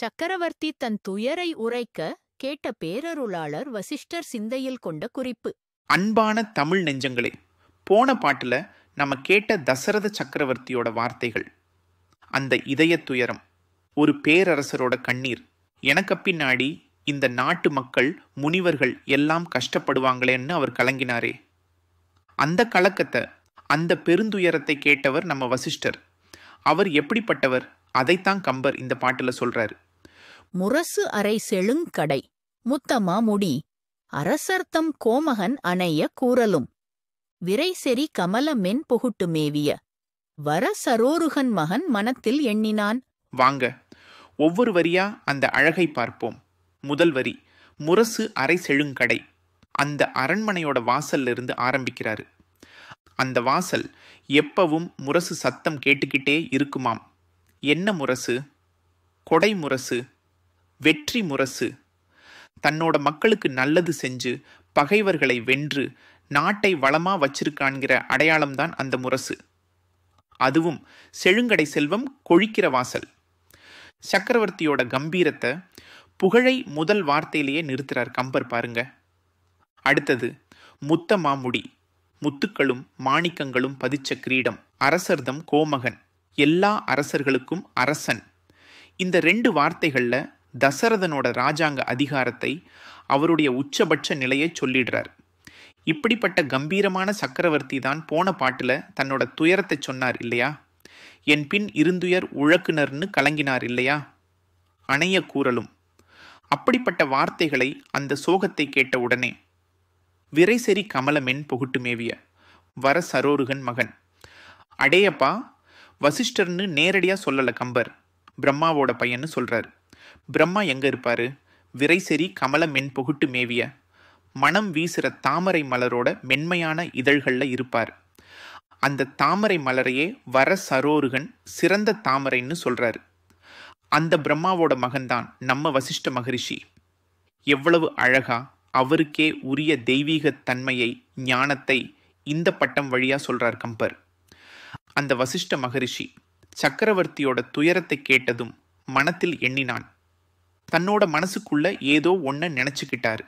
சக்கரவர்த்தி தன் துயரை உரைக்க கேட்ட பேரருளாளர் வசிஷ்டர் சிந்தையில் கொண்ட குறிப்பு. அன்பான தமிழ் நெஞ்சங்களே, போன பாட்டுல நம்ம கேட்ட தசரத சக்கரவர்த்தியோட வார்த்தைகள், அந்த இதய துயரம், ஒரு பேரரசரோட கண்ணீர், எனக்கு பின்னாடி இந்த நாட்டு மக்கள் முனிவர்கள் எல்லாம் கஷ்டப்படுவாங்களேன்னு அவர் கலங்கினாரே, அந்த கலக்கத்தை, அந்த பெருந்துயரத்தை கேட்டவர் நம்ம வசிஷ்டர். அவர் எப்படிப்பட்டவர், அதைத்தான் கம்பர் இந்த பாட்டுல சொல்றாரு. முரசு அரை செழுங்கடை முத்தமா முடி அரசர்த்தம் கோமகன் அணைய கூறலும் விரைசெறி கமல மென் புகுட்டு மேவிய வர சரோருகன் மகன் மனத்தில் எண்ணினான். வாங்க ஒவ்வொரு வரியா அந்த அழகை பார்ப்போம். முதல் வரி, முரசு அரை செழுங்கடை. அந்த அரண்மனையோட வாசல்ல இருந்து ஆரம்பிக்கிறாரு. அந்த வாசல் எப்பவும் முரசு சத்தம் கேட்டுக்கிட்டே இருக்குமாம். என்ன முரசு? கொடை முரசு, வெற்றி முரசு. தன்னோட மக்களுக்கு நல்லது செஞ்சு பகைவர்களை வென்று நாட்டை வளமா வச்சிருக்கான்கிற அடையாளம்தான் அந்த முரசு. அதுவும் செழுங்கடை செல்வம் கொழிக்கிற வாசல். சக்கரவர்த்தியோட கம்பீரத்தை, புகழை முதல் வார்த்தையிலேயே நிறுத்துறார் கம்பர் பாருங்க. அடுத்தது, முத்த மாமுடி, முத்துக்களும் மாணிக்கங்களும் பதிச்ச கிரீடம், அரசர்தம் கோமகன், எல்லா அரசர்களுக்கும் அரசன். இந்த ரெண்டு வார்த்தைகள்ல தசரதனோட ராஜாங்க அதிகாரத்தை, அவருடைய உச்சபட்ச நிலையை சொல்லிடுறார். இப்படிப்பட்ட கம்பீரமான சக்கரவர்த்தி தான் போன பாட்டுல தன்னோட துயரத்தை சொன்னார் இல்லையா? என் பின் இருந்துயர் உழக்குனர்னு கலங்கினார் இல்லையா? அணைய கூறலும். அப்படிப்பட்ட வார்த்தைகளை, அந்த சோகத்தை கேட்ட உடனே விரைசெறி கமல மென் புகுட்டு மேவிய வர சரோருகன் மகன். அடேயப்பா, வசிஷ்டர்னு நேரடியா சொல்லல கம்பர், பிரம்மாவோட பையன்னு சொல்றாரு. பிரம்மா எங்க இருப்பாரு? விரைசெறி கமல மென் புகுட்டு மேவிய, மனம் வீசுற தாமரை மலரோட மென்மையான இதழ்கள்ல இருப்பார். அந்த தாமரை மலரையே வர சரோருகன் சிறந்த தாமரைன்னு சொல்றாரு. அந்த பிரம்மாவோட மகன்தான் நம்ம வசிஷ்ட மகரிஷி. எவ்வளவு அழகா அவருக்கே உரிய தெய்வீக தன்மையை, ஞானத்தை இந்த பட்டம் வழியா சொல்றார் கம்பர். அந்த வசிஷ்ட மகரிஷி சக்கரவர்த்தியோட துயரத்தை கேட்டதும் மனத்தில் எண்ணினான். தன்னோட மனசுக்குள்ள ஏதோ ஒன்ன நினைச்சுக்கிட்டாரு.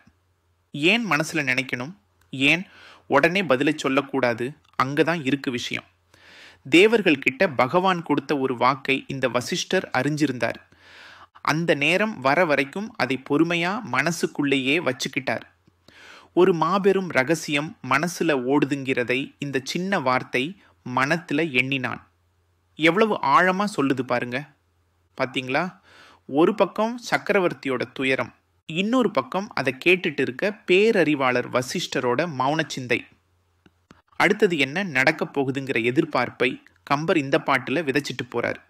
ஏன் மனசுல நினைக்கணும்? ஏன் உடனே பதிலை சொல்லக்கூடாது? அங்கதான் இருக்கு விஷயம். தேவர்கள் கிட்ட பகவான் கொடுத்த ஒரு வாக்கை இந்த வசிஷ்டர் அறிஞ்சிருந்தார். அந்த நேரம் வர வரைக்கும் அதை பொறுமையா மனசுக்குள்ளேயே வச்சுக்கிட்டார். ஒரு மாபெரும் ரகசியம் மனசுல ஓடுதுங்கிறதை இந்த சின்ன வார்த்தை மனத்துல எண்ணினான். எவ்வளவு ஆழமா சொல்லுது பாருங்க. பாத்தீங்களா? ஒரு பக்கம் சக்கரவர்த்தியோட துயரம், இன்னொரு பக்கம் அதை கேட்டுட்டு இருக்க பேரறிவாளர் வசிஷ்டரோட மௌன சிந்தை. அடுத்தது என்ன நடக்க போகுதுங்கிற எதிர்பார்ப்பை கம்பர் இந்த பாட்டுல விதைச்சிட்டு போறார்.